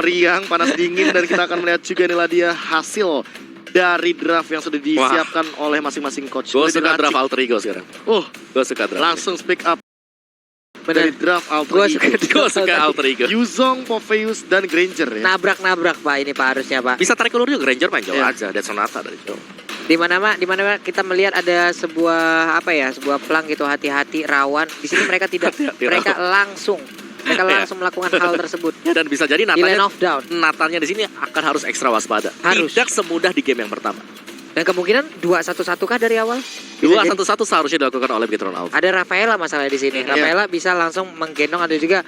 riang, panas dingin, dan kita akan melihat juga inilah dia hasil dari draft yang sudah disiapkan oleh masing-masing coach. Gue suka draft alter ego sekarang. Gue suka draft. Langsung speak up. Dari draft alter ego. Gue suka alter ego. Yuzong, Popheus, dan Granger ya. Nabrak-nabrak Pak ini Pak harusnya Pak. Bisa tarik ulur juga, Granger main jauh aja. Dead Sonata dari jauh. Di mana kita melihat ada sebuah sebuah pelang gitu, hati-hati rawan. Di sini mereka tidak mereka langsung melakukan hal tersebut. Dan bisa jadi Natanya di sini akan harus ekstra waspada. Harus. Tidak semudah di game yang pertama. Dan kemungkinan 2-1-1 kah dari awal? 2-1-1 seharusnya dilakukan oleh Beatrice Alpha. Ada Rafaela masalah di sini. Rafaela bisa langsung menggendong, ada juga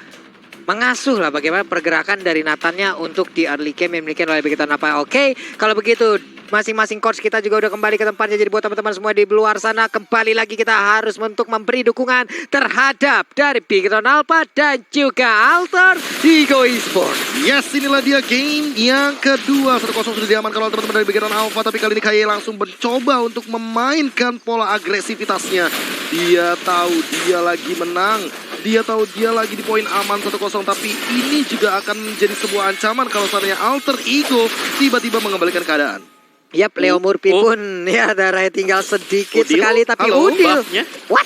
mengasuh lah bagaimana pergerakan dari Nathannya untuk di early game yang dimiliki oleh Beatrice Alpha. Oke, kalau begitu masing-masing coach kita juga udah kembali ke tempatnya. Jadi buat teman-teman semua di luar sana, kembali lagi kita harus untuk memberi dukungan terhadap dari Beatrice Alpha dan juga Alter Ego Esports. Yes, inilah dia game yang kedua. 1-0 sudah diamankan oleh teman-teman dari Beatrice Alpha. Tapi kali ini KY langsung mencoba untuk memainkan pola agresivitasnya. Dia tahu dia lagi menang. Dia tahu dia lagi di poin aman 1-0. Tapi ini juga akan menjadi sebuah ancaman kalau seandainya Alter Ego tiba-tiba mengembalikan keadaan. Yap, Leo Murphy pun ya darahnya tinggal sedikit sekali. Tapi Udil. What?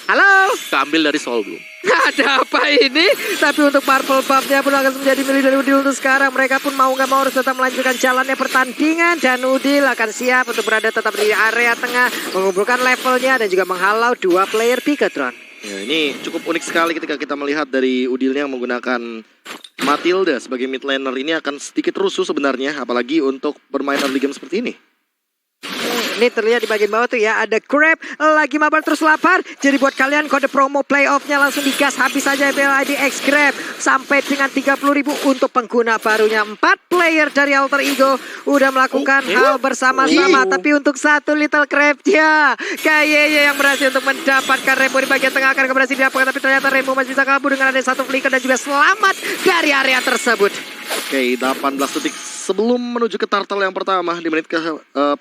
Halo? Keambil dari Soul Bloom. Ada apa ini? Tapi untuk Purple Buff-nya pun akan menjadi milik dari Udil untuk sekarang. Mereka pun mau nggak mau harus tetap melanjutkan jalannya pertandingan. Dan Udil akan siap untuk berada tetap di area tengah, mengumpulkan levelnya dan juga menghalau dua player Bigatron. Ya, ini cukup unik sekali ketika kita melihat dari Udilnya yang menggunakan Matilda sebagai mid laner. Ini akan sedikit rusuh sebenarnya, apalagi untuk bermain early game seperti ini. Ini terlihat di bagian bawah tuh ya, ada Crab lagi mabar terus lapar. Jadi buat kalian kode promo playoff-nya langsung digas habis saja BLID X Crab sampai dengan 30.000 untuk pengguna barunya. 4 player dari Alter Ego udah melakukan hal bersama-sama. Tapi untuk satu Little Crab-nya, KYY yang berhasil untuk mendapatkan Rainbow di bagian tengah akan berhasil didapatkan. Tapi ternyata Rainbow masih bisa kabur dengan ada satu flicker dan juga selamat dari area tersebut. Oke, 18 detik sebelum menuju ke turtle yang pertama di menit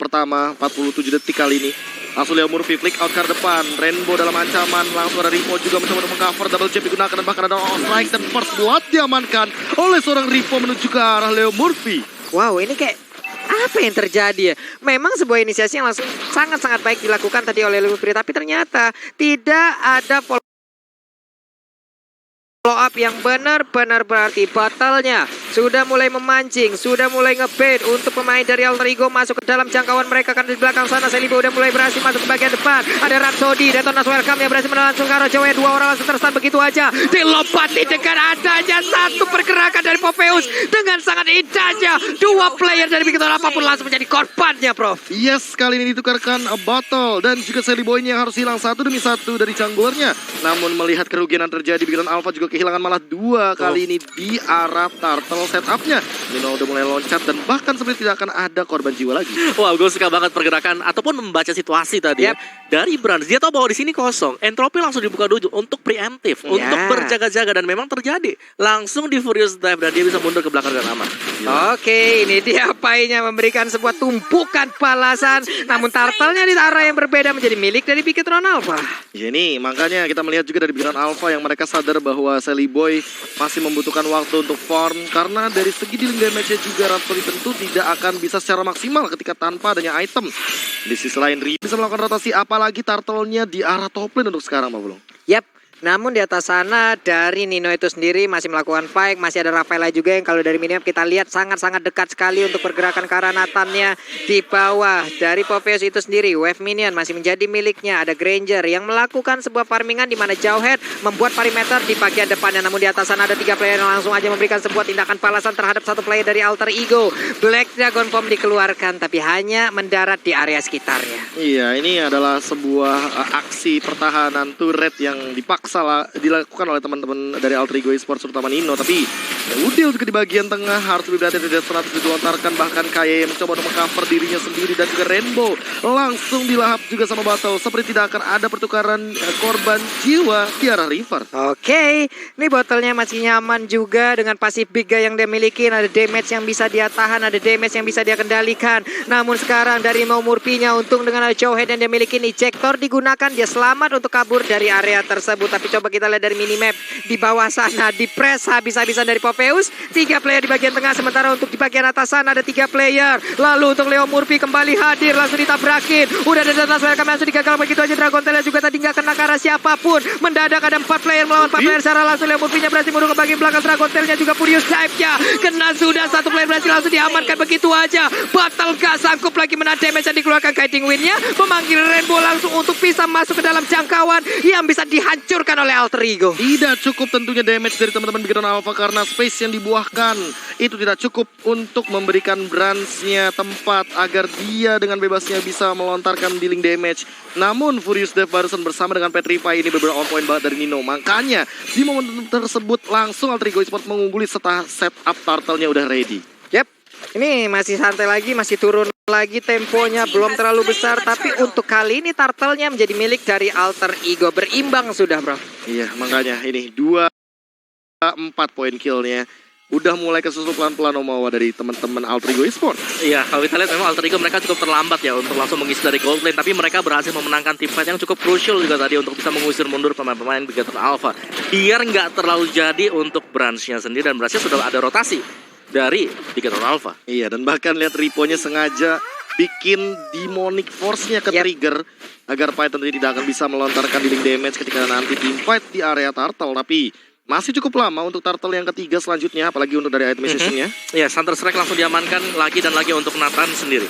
pertama 47 detik kali ini. Langsung Leo Murphy flick out ke depan. Rainbow dalam ancaman. Langsung ada Ripo juga mencoba untuk mengcover. Double jab digunakan dan bahkan ada strike dan first blood diamankan oleh seorang Ripo menuju ke arah Leo Murphy. Wow, ini kayak apa yang terjadi ya? Memang sebuah inisiasi yang langsung sangat-sangat baik dilakukan tadi oleh Leo Murphy. Tapi ternyata tidak ada follow up yang benar-benar berarti. Battle-nya sudah mulai memancing, sudah mulai ngebait untuk pemain dari Alter Ego masuk ke dalam jangkauan mereka. Karena di belakang sana Celibo udah mulai berhasil masuk ke bagian depan. Ada Rhapsody, Detonas Welcome yang berhasil melangsung ke arah Jawa. Dua orang langsung terstun begitu aja. Dilopati dengan adanya satu pergerakan dari Popheus. Dengan sangat indahnya dua player dari Beatrice Alpha pun langsung menjadi korbannya, Prof. Yes, kali ini ditukarkan Battle dan juga Celibo ini yang harus hilang satu demi satu dari junglernya. Namun melihat kerugian yang terjadi, Beatrice Alpha juga kehilangan malah dua kali ini di arah turtle setupnya. Nino udah mulai loncat dan bahkan sebenarnya tidak akan ada korban jiwa lagi. Wow, gue suka banget pergerakan ataupun membaca situasi tadi ya. Dari Brands, dia tahu bahwa di sini kosong. Entropi langsung dibuka dulu untuk preemptif, untuk berjaga-jaga dan memang terjadi. Langsung di Furious Dive dan dia bisa mundur ke belakang dan aman. Oke, ini dia painya memberikan sebuah tumpukan balasan. Namun turtle-nya di arah yang berbeda menjadi milik dari Beatrice Alpha. Ya ini makanya kita melihat juga dari Beatrice Alpha yang mereka sadar bahwa Sally Boy masih membutuhkan waktu untuk farm. Karena dari segi dealing damage-nya juga Rhapsody tentu tidak akan bisa secara maksimal ketika tanpa adanya item. Di sisi lain Ri bisa melakukan rotasi, apalagi turtle-nya di arah top lane untuk sekarang, Pak Bulung. Yap. Namun di atas sana dari Nino itu sendiri masih melakukan fight. Masih ada Rafaela juga yang kalau dari minimap kita lihat sangat-sangat dekat sekali untuk pergerakan ke arah Nathannya. Di bawah dari Popheus itu sendiri wave minion masih menjadi miliknya. Ada Granger yang melakukan sebuah farmingan di mana Jauhead membuat perimeter di bagian depannya. Namun di atas sana ada 3 player yang langsung aja memberikan sebuah tindakan balasan terhadap satu player dari Alter Ego. Black Dragon Bomb dikeluarkan tapi hanya mendarat di area sekitarnya. Iya, ini adalah sebuah aksi pertahanan turret yang dipaksa dilakukan oleh teman-teman dari Alter Ego Esports terutama Nino. Tapi Udil juga di bagian tengah harus lebih berhati-hati. Tidak pernah dilontarkan, bahkan KY mencoba untuk mengcover dirinya sendiri dan juga Rainbow langsung dilahap juga sama Battle. Seperti tidak akan ada pertukaran korban jiwa di arah River. Oke, ini Battle-nya masih nyaman juga dengan pasif Biga yang dia miliki. Ada damage yang bisa dia tahan, ada damage yang bisa dia kendalikan. Namun sekarang dari Mau Murphy-nya untung dengan Jauhead yang dia miliki, ejector digunakan, dia selamat untuk kabur dari area tersebut. Tapi coba kita lihat dari minimap di bawah sana, di press habis-habisan dari Popheus. 3 player di bagian tengah, sementara untuk di bagian atas sana ada 3 player. Lalu untuk Leo Murphy kembali hadir, langsung ditabrakin. Udah ada data saya kami langsung digagal begitu aja. Dragon Tail juga tadi nggak kena ke arah siapapun. Mendadak ada 4 player melawan 4 player secara langsung. Leo Murphy-nya berhasil mundur ke bagian belakang. Dragon Tail-nya juga Furious Dive-nya kena sudah. 1 player berhasil langsung diamankan begitu aja. Battle gak sanggup lagi menahan damage yang dikeluarkan Guiding Wind-nya. Memanggil Rainbow langsung untuk bisa masuk ke dalam jangkauan yang bisa dihancurkan oleh Alter Ego. Tidak cukup tentunya damage dari teman-teman Bigetron Alpha karena space yang dibuahkan itu tidak cukup untuk memberikan Brands-nya tempat agar dia dengan bebasnya bisa melontarkan dealing damage. Namun Furious Death barusan bersama dengan Petrify ini beberapa on point banget dari Nino. Makanya di momen tersebut langsung Alter Ego Esports mengungguli setelah setup turtle-nya udah ready. Yep, ini masih santai lagi, masih turun lagi temponya, belum terlalu besar. Tapi untuk kali ini turtle-nya menjadi milik dari Alter Ego. Berimbang sudah, bro. Iya, makanya ini 2-4 poin kill-nya. Udah mulai kesusul pelan-pelan Omawa dari teman-teman Alter Ego Esports. Iya, kalau kita lihat memang Alter Ego mereka cukup terlambat ya untuk langsung mengisi dari gold lane. Tapi mereka berhasil memenangkan tim fight yang cukup crucial juga tadi untuk bisa mengusir mundur pemain-pemain Bigetron Alpha. Biar nggak terlalu jadi untuk branch-nya sendiri dan berhasil sudah ada rotasi dari Bigetron Alpha. Iya, dan bahkan lihat Ripo-nya sengaja bikin demonic force-nya ke trigger agar Python tidak akan bisa melontarkan dealing damage ketika nanti team fight di area turtle. Tapi masih cukup lama untuk turtle yang ketiga selanjutnya, apalagi untuk dari item nya. Iya, Thunder Strike langsung diamankan lagi dan lagi untuk Nathan sendiri.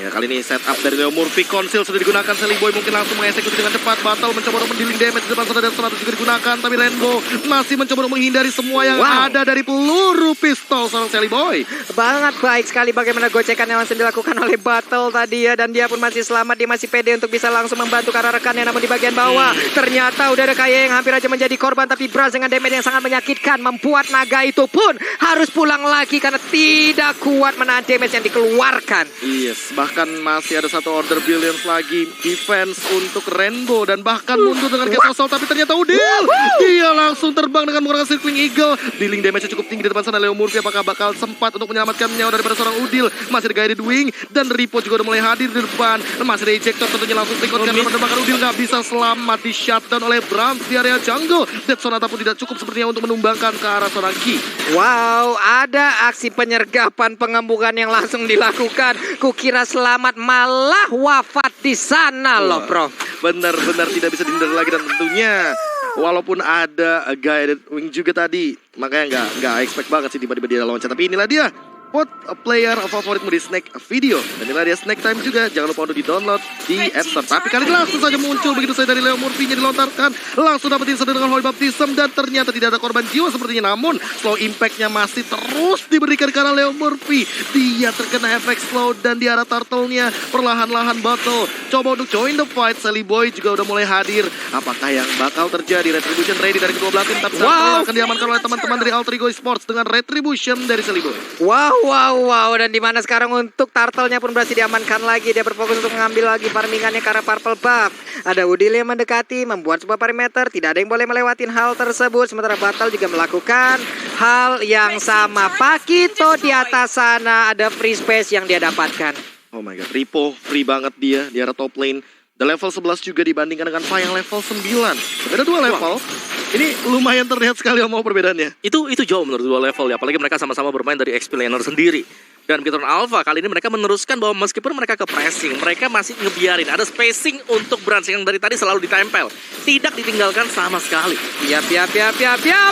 Ya, kali ini setup dari Leo Murphy, Conceal sudah digunakan, Sally Boy mungkin langsung mengeksekusi dengan cepat. Battle mencoba untuk mendealing damage di depan sana dan 100 juga digunakan, tapi Rainbow masih mencoba untuk menghindari semua yang ada dari peluru pistol seorang Sally Boy. Sangat baik sekali bagaimana gocekan yang langsung dilakukan oleh Battle tadi ya. Dan dia pun masih selamat, dia masih pede untuk bisa langsung membantu karena rekannya. Namun di bagian bawah ternyata udah ada Kaye yang hampir aja menjadi korban. Tapi Braz dengan damage yang sangat menyakitkan membuat naga itu pun harus pulang lagi karena tidak kuat menahan damage yang dikeluarkan. Yes, bahkan masih ada satu order billions lagi defense untuk Rainbow dan bahkan mundur dengan casual assault, tapi ternyata Udil dia langsung terbang dengan menggunakan Circling Eagle. Dealing damage-nya cukup tinggi di depan sana. Leo Murphy apakah bakal sempat untuk menyelamatkan nyawa daripada seorang Udil? Masih ada Guided Wing dan Ripo juga udah mulai hadir di depan. Masih ada ejector tentunya langsung trikotkan bahkan Udil nggak bisa selamat di shutdown oleh Brams di area jungle. Dead Sonata pun tidak cukup sepertinya untuk menumbangkan ke arah seorang Ki. Wow, ada aksi penyergapan pengembukan yang langsung dilakukan. Kukira selamat malah wafat di sana loh, bro. Benar-benar tidak bisa dihindari lagi dan tentunya walaupun ada Guided Wing juga tadi, makanya nggak expect banget sih tiba-tiba dia loncat. Tapi inilah dia vote player favoritmu di Snack Video. Dan inilah dia Snack Time juga. Jangan lupa untuk di-download di App Store. Tapi kali ini langsung saja muncul begitu saja dari Leo Murphy-nya dilontarkan. Langsung dapetin satu dengan Holy Baptism. Dan ternyata tidak ada korban jiwa sepertinya. Namun slow impact-nya masih terus diberikan karena Leo Murphy. Dia terkena efek slow dan di arah turtle-nya perlahan-lahan battle. Coba untuk join the fight. Sally Boy juga udah mulai hadir. Apakah yang bakal terjadi? Retribution ready dari kedua belah tim. Tapi akan diamankan oleh teman-teman dari Alter Ego Esports dengan Retribution dari Sally Boy. Wow, dan dimana sekarang untuk turtle-nya pun berhasil diamankan lagi. Dia berfokus untuk mengambil lagi farmingannya ke arah purple buff. Ada Udil yang mendekati, membuat sebuah perimeter. Tidak ada yang boleh melewatin hal tersebut. Sementara Battle juga melakukan hal yang sama. Pakito di atas sana ada free space yang dia dapatkan. Oh my god, Ripo free banget dia di arah top lane. The level 11 juga dibandingkan dengan Fa yang level 9. Beda 2 level. Ini lumayan terlihat sekali mau perbedaannya. Itu jauh menurut dua level ya, apalagi mereka sama-sama bermain dari XP laner sendiri. Dan Bigetron Alpha kali ini mereka meneruskan bahwa meskipun mereka ke pressing, mereka masih ngebiarin ada spacing untuk branch yang dari tadi selalu ditempel, tidak ditinggalkan sama sekali. Yap.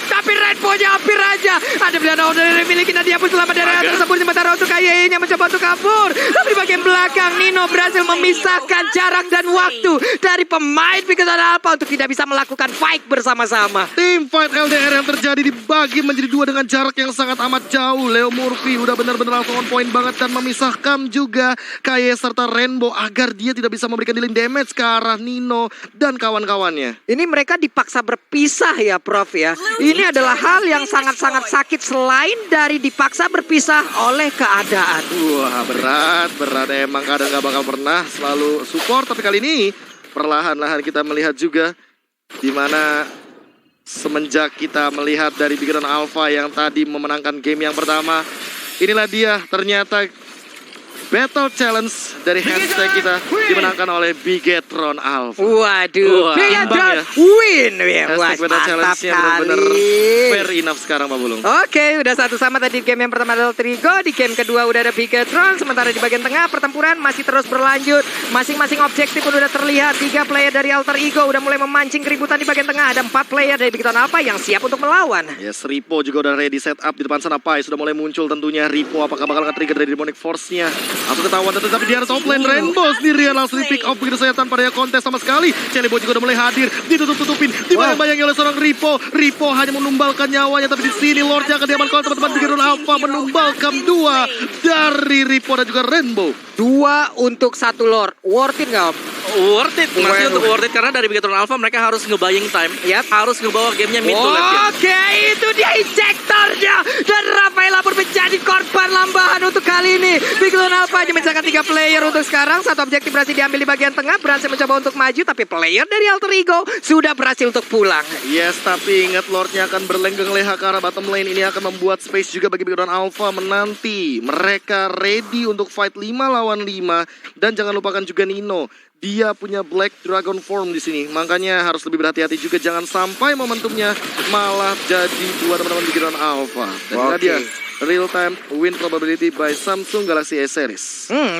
Tapi Rainbow-nya hampir aja. Ada pilihan order yang dimiliki dan dia pun selamat dari hal tersebut. Sementara untuk Kaye-nya mencoba untuk kabur. Tapi di bagian belakang Nino berhasil memisahkan jarak dan waktu dari pemain Bigetron Alpha untuk tidak bisa melakukan fight bersama-sama. Tim fight LDR yang terjadi dibagi menjadi 2 dengan jarak yang sangat amat jauh. Leo Murphy udah benar-benar langsung on point banget dan memisahkan juga Kaye serta Rainbow agar dia tidak bisa memberikan dealing damage ke arah Nino dan kawan-kawannya. Ini mereka dipaksa berpisah ya, Prof ya. Ini adalah hal yang sangat-sangat sakit selain dari dipaksa berpisah oleh keadaan. Wah, berat emang kadang nggak bakal pernah selalu support, tapi kali ini perlahan-lahan kita melihat juga di mana semenjak kita melihat dari Bigetron Alpha yang tadi memenangkan game yang pertama, inilah dia ternyata Battle Challenge dari hashtag kita dimenangkan oleh Bigetron Alpha. Waduh, Wah, Bigetron imbang ya. win. Wah, Hashtag Battle mantap Challenge-nya benar-benar sekali. fair enough sekarang Pak Bulung. Oke, udah satu sama tadi game yang pertama adalah Trigo, di game kedua udah ada Bigetron, sementara di bagian tengah pertempuran masih terus berlanjut. Masing-masing objektif pun udah terlihat. 3 player dari Alter Ego udah mulai memancing keributan di bagian tengah. Ada 4 player dari Bigetron Alpha yang siap untuk melawan. Yes, Ripo juga udah ready set up di depan sana. Pai sudah mulai muncul tentunya. Ripo apakah bakal nge-trigger dari Demonic Force-nya? Langsung ketahuan tapi di atas offlane Rainbow sendirian langsung di pick off begitu saja tanpa ada kontes sama sekali. Celibo juga udah mulai hadir, ditutup-tutupin, dibayang-bayangi oleh seorang Ripo. Ripo hanya menumbalkan nyawanya, tapi di sini Lordnya akan diamankan oleh teman-teman Bigetron Alpha, menumbalkan 2 dari Ripo dan juga Rainbow. 2 untuk 1 Lord. Worth it nggak, Om? Worth it, masih untuk worth it karena dari Bigetron Alpha mereka harus nge-buying time, harus ngebawa gamenya mid to late game. Oke, itu dia injektornya. Dan Rafaela pun menjadi korban lambahan untuk kali ini. Bigetron Alpha hanya menyisakan 3 player untuk sekarang. 1 objektif berhasil diambil di bagian tengah. Berhasil mencoba untuk maju, tapi player dari Alter Ego sudah berhasil untuk pulang. Yes, tapi ingat Lordnya akan berlenggeng leha ke arah bottom lane. Ini akan membuat space juga bagi Bigetron Alpha menanti. Mereka ready untuk fight 5 lawan 5. Dan jangan lupakan juga Nino. Dia punya Black Dragon Form di sini. Makanya harus lebih berhati-hati juga. Jangan sampai momentumnya malah jadi buat teman-teman Bigetron Alpha. Dan ini dia real time win probability by Samsung Galaxy S Series. 64%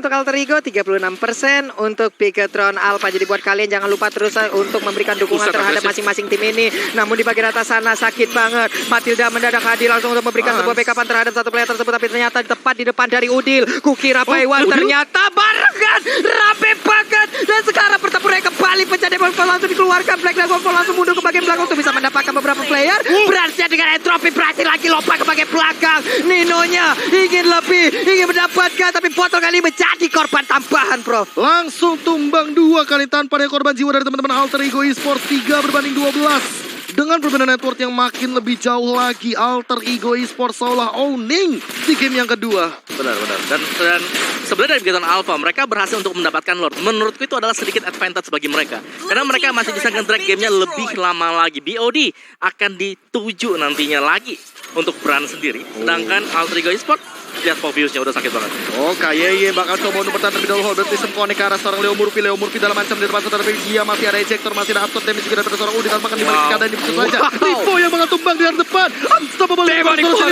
untuk Alter Ego, 36% untuk Bigetron Alpha. Jadi buat kalian jangan lupa terus untuk memberikan dukungan terhadap masing-masing tim ini. Namun di bagian atas sana sakit banget. Matilda mendadak hadir langsung untuk memberikan sebuah backupan terhadap 1 player tersebut. Tapi ternyata tepat di depan dari Udil. Kukira Paiwan ternyata barengan. Rapi banget. Dan sekarang pertempuran kembali. Pencari Bonfall langsung dikeluarkan. Black Dragon Form langsung mundur ke bagian belakang untuk bisa mendapatkan beberapa player. Berhasil dengan entropi berhasil lagi lompat ke bagian belakang. Ninonya ingin lebih, ingin mendapatkan, tapi botol kali menjadi korban tambahan, Prof. Langsung tumbang 2 kali tanpa ada korban jiwa dari teman-teman Alter Ego Esports. 3 berbanding 12. Dengan perbedaan network yang makin lebih jauh lagi, Alter Ego Esports seolah owning di game yang kedua. Benar-benar. Dan sebenarnya dari Bigetron Alpha mereka berhasil untuk mendapatkan Lord. Menurutku itu adalah sedikit advantage bagi mereka. Karena mereka masih bisa nge-drag gamenya lebih lama lagi. BOD akan dituju nantinya lagi untuk brand sendiri. Sedangkan Alter Ego Esports, lihat Poviusnya udah sakit banget. Oh, Kayeye bakal coba untuk bertahan terlebih dahulu. Baptism connect ke arah seorang Leo Murphy. Leo Murphy dalam ancam di depan saudara, tapi dia masih ada ejector, masih ada absorb damage juga dari seorang Udin. Makan di balik keadaan di pusat saja. Ripo yang bakal tumbang di depan. Unstoppable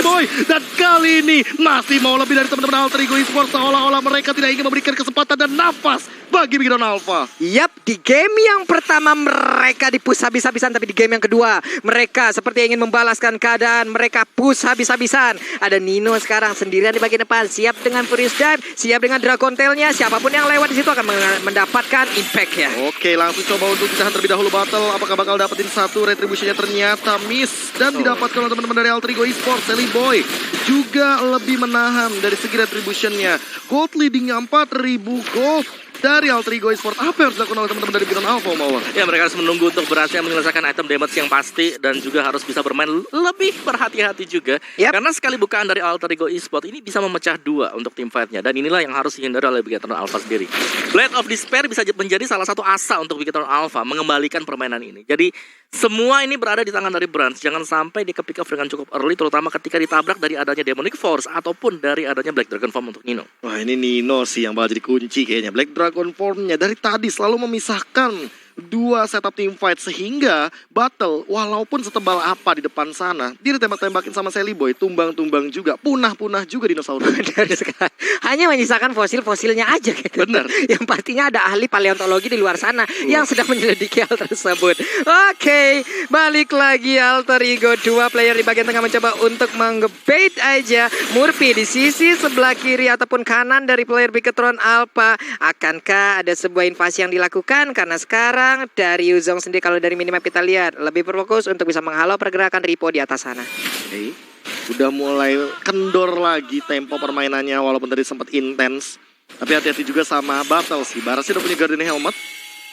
boy. Dan kali ini masih mau lebih dari teman-teman Alter Ego Esports. Seolah-olah mereka tidak ingin memberikan kesempatan dan nafas bagi Bigetron Alpha. Yap, di game yang pertama mereka di-push habis-habisan, tapi di game yang kedua mereka seperti ingin membalaskan keadaan. Mereka push habis-habisan. Ada Nino sekarang sendirian di bagian depan, siap dengan Furious Dive, siap dengan Dragon Tail-nya. Siapapun yang lewat di situ akan mendapatkan impact ya. Oke, langsung coba untuk ditahan terlebih dahulu battle. Apakah bakal dapetin 1 retribution-nya? Ternyata miss. Dan didapatkan oleh teman-teman dari Alter Ego Esports. Sally Boy juga lebih menahan dari segi retribution-nya. Gold leading-nya 4.000 gold dari Alter Ego Esports. Apa yang harus dilakukan oleh teman-teman dari Bigetron Alpha, Mawar? Ya, mereka harus menunggu untuk berhasil menyelesaikan item damage yang pasti. Dan juga harus bisa bermain lebih berhati-hati juga. Karena sekali bukaan dari Alter Ego Esports ini bisa memecah 2 untuk tim fight-nya. Dan inilah yang harus dihindari oleh Bigetron Alpha sendiri. Blade of Despair bisa menjadi salah satu asa untuk Bigetron Alpha mengembalikan permainan ini. Jadi semua ini berada di tangan dari Brands. Jangan sampai dia ke-pick off dengan cukup early, terutama ketika ditabrak dari adanya Demonic Force ataupun dari adanya Black Dragon Form untuk Nino. Wah, ini Nino sih yang bakal jadi kunci kayaknya. Black Dragon Form-nya dari tadi selalu memisahkan 2 setup team fight, sehingga battle walaupun setebal apa di depan sana, dia ditembak-tembakin sama Sally Boy, tumbang-tumbang juga, punah-punah juga dinosaurus. Hanya menyisakan fosil-fosilnya aja gitu. Bener. Yang pastinya ada ahli paleontologi di luar sana yang sedang menyelidiki hal tersebut. Oke, balik lagi Alter Ego. 2 player di bagian tengah mencoba untuk menge-bait aja Murphy di sisi sebelah kiri ataupun kanan dari player Bigetron Alpha. Akankah ada sebuah invasi yang dilakukan? Karena sekarang dari Yuzong sendiri, kalau dari minimap kita lihat, lebih berfokus untuk bisa menghalau pergerakan Ripo di atas sana. Oke, udah mulai kendor lagi tempo permainannya walaupun tadi sempat intens. Tapi hati-hati juga sama battle sih. Barasnya udah punya Guardian Helmet.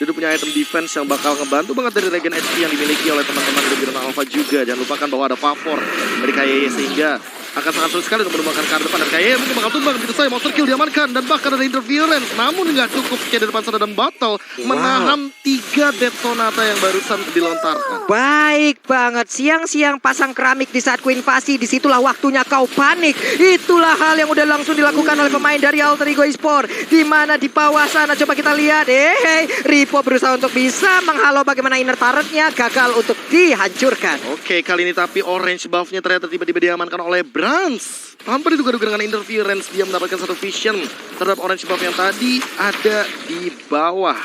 Dia udah punya item defense yang bakal ngebantu banget dari regen HP yang dimiliki oleh teman-teman dari Bidon Alpha juga. Jangan lupakan bahwa ada favor dari KYE sehingga akan sangat sulit sekali untuk menumbangkan ke arah depan. Dan KYE mungkin bakal tumbang begitu saja. Monster kill diamankan dan bahkan ada interference. Namun nggak cukup kayak di depan sana dan battle menahan 3 Death Sonata yang barusan dilontarkan. Baik banget, siang-siang pasang keramik di saat ku invasi, disitulah waktunya kau panik. Itulah hal yang udah langsung dilakukan oleh pemain dari Alter Ego Esport. Di mana di bawah sana coba kita lihat, Ripo berusaha untuk bisa menghalau bagaimana inner turretnya, gagal untuk dihancurkan. Oke, kali ini tapi orange buff-nya ternyata tiba-tiba diamankan oleh Brans. Tanpa diduga-duga dengan interference, dia mendapatkan satu vision terhadap orange buff yang tadi ada di bawah.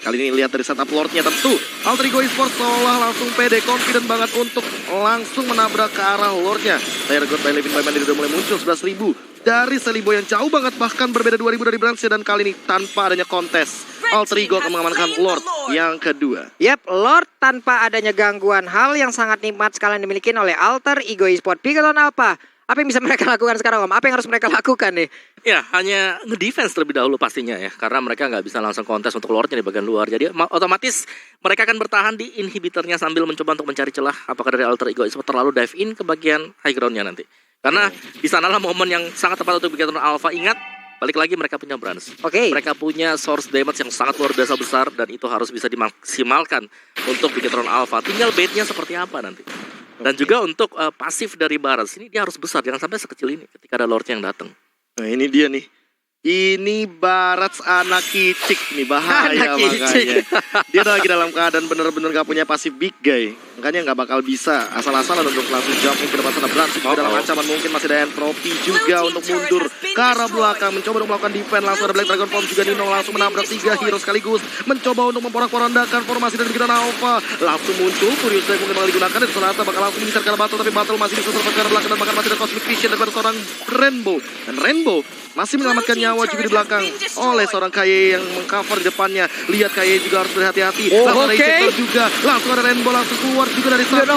Kali ini lihat dari setup Lord-nya tentu. Alter Ego Esports seolah langsung pede, confident banget untuk langsung menabrak ke arah Lord-nya. Player God by Levin Bayman udah mulai muncul 11.000 dari Selibo yang jauh banget, bahkan berbeda 2.000 dari Brans. Dan kali ini tanpa adanya kontes, Alter Ego akan mengamankan Lord yang kedua. Yap, Lord tanpa adanya gangguan, hal yang sangat nikmat sekali dimiliki oleh Alter Ego Esport. Bigathlon apa? Apa yang bisa mereka lakukan sekarang, Om? Apa yang harus mereka lakukan nih? Ya, hanya ngedefense terlebih dahulu pastinya ya. Karena mereka nggak bisa langsung kontes untuk Lordnya di bagian luar. Jadi otomatis mereka akan bertahan di inhibitornya sambil mencoba untuk mencari celah. Apakah dari Alter Ego Esport terlalu dive in ke bagian high groundnya nanti. Karena di sanalah momen yang sangat tepat untuk Bigathlon Alpha. Ingat, balik lagi mereka punya Brans. Mereka punya source damage yang sangat luar biasa besar. Dan itu harus bisa dimaksimalkan untuk Bigathlon Alpha. Tinggal baitnya seperti apa nanti. Dan juga untuk pasif dari Brans. Ini dia harus besar, jangan sampai sekecil ini ketika ada Lordnya yang datang. Nah ini dia nih. Ini Barats anak kicik nih, bahaya makanya. Dia lagi dalam keadaan bener-bener gak punya pasif big guy. Makanya gak bakal bisa asal-asalan untuk langsung jumping ke depan sana. Brans juga dalam ancaman, mungkin masih ada entropy juga untuk mundur ke arah belakang. Mencoba untuk melakukan defense, langsung ada Black Dragon Form juga. Nino langsung menabrak 3 hero sekaligus. Mencoba untuk memporak-porandakan formasi dari Bigathlon Alpha. Langsung muncul, Furious Drive mungkin bakal digunakan. Dan Sonata bakal langsung mengincar ke arah Battle. Tapi Battle masih bisa terus ke arah belakang. Dan bahkan masih ada Cosmic Vision daripada seorang Rainbow. Dan Rainbow masih menyelamatkan nyawa juga di belakang oleh seorang KYE yang mengcover di depannya. Lihat KYE juga harus berhati-hati. Langsung ada Ejector juga. Langsung ada Rainbow langsung keluar juga dari satu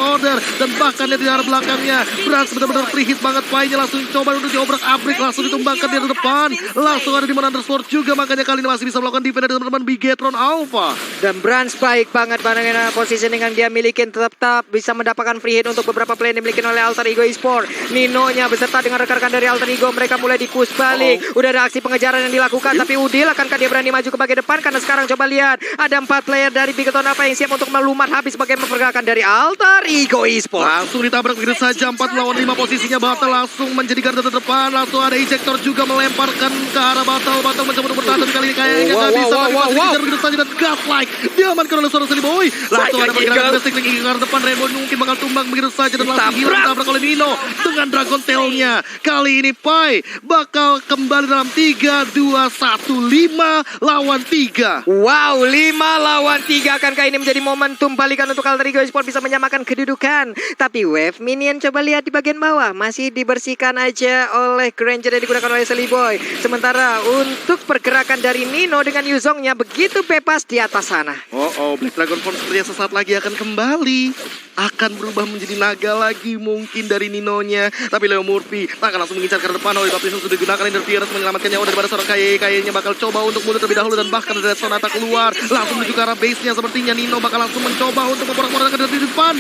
order. Dan bahkan di arah belakangnya Brans benar-benar free hit banget. Painya langsung coba untuk diobrak-abrik. Langsung ditumbangkan di depan. Langsung ada di Undersword juga. Makanya kali ini masih bisa melakukan defense dari teman-teman Bigathlon Alpha. Dan Brans baik banget bagaimana positioning yang dia miliki, tetap bisa mendapatkan free hit untuk beberapa play yang dimiliki oleh Alter Ego Esport. Nino-nya beserta dengan rekan-rekan dari Alter Ego, mereka mulai dikus balik. Udah ada aksi pengejaran yang dilakukan, tapi Udil akankah dia berani maju ke bagian depan? Karena sekarang coba lihat, ada 4 player dari Bigathlon apa yang siap untuk melumat habis bagaimana pergerakan dari Alter Ego Esport. Langsung ditabrak begitu saja, 4 lawan 5 posisinya. Battle langsung menjadi garda terdepan. Langsung ada Ejector juga melemparkan ke arah Battle. Battle mencoba untuk bertahan, kali ini kayaknya nggak bisa. Tapi masih dikejar begitu saja dan Godlike diamankan oleh seorang Seliboy. Langsung ada pergerakan domestik lagi ke arah depan. Rainbow mungkin bakal tumbang begitu saja dan langsung hilang ditabrak oleh Nino dengan Dragon Tail-nya. Kali ini Pai bakal kembali dalam 3, 2, 1, 5 lawan 3. Wow, 5 lawan 3. Akankah ini menjadi momentum balikan untuk Alter Ego Esport bisa menyamakan kedudukan? Tapi wave minion coba lihat di bagian bawah, masih dibersihkan aja oleh Granger yang digunakan oleh Seliboy. Sementara untuk pergerakan dari Nino dengan Yuzongnya begitu bebas di atas sana. Black Dragon Force sepertinya sesaat lagi akan kembali. Akan berubah menjadi naga lagi mungkin dari Ninonya. Tapi Leo Murphy akan langsung mengincar ke depan oleh Baptiste sudah digunakan interference menyelamatkan nyawa daripada seorang KYE. KYE-nya bakal coba untuk mundur terlebih dahulu dan bahkan ada Sonata keluar. Langsung menuju ke arah base-nya, sepertinya Nino bakal langsung mencoba untuk memporak-porandakan dari depan.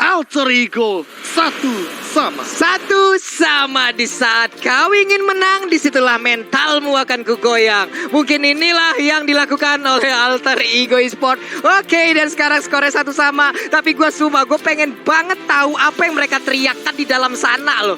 Alter Ego 1-1 di saat kau ingin menang, disitulah mentalmu akan kugoyang. Mungkin inilah yang dilakukan oleh Alter Ego Esport. Oke, dan sekarang skornya 1-1. Tapi gue pengen banget tahu apa yang mereka teriakkan di dalam sana loh.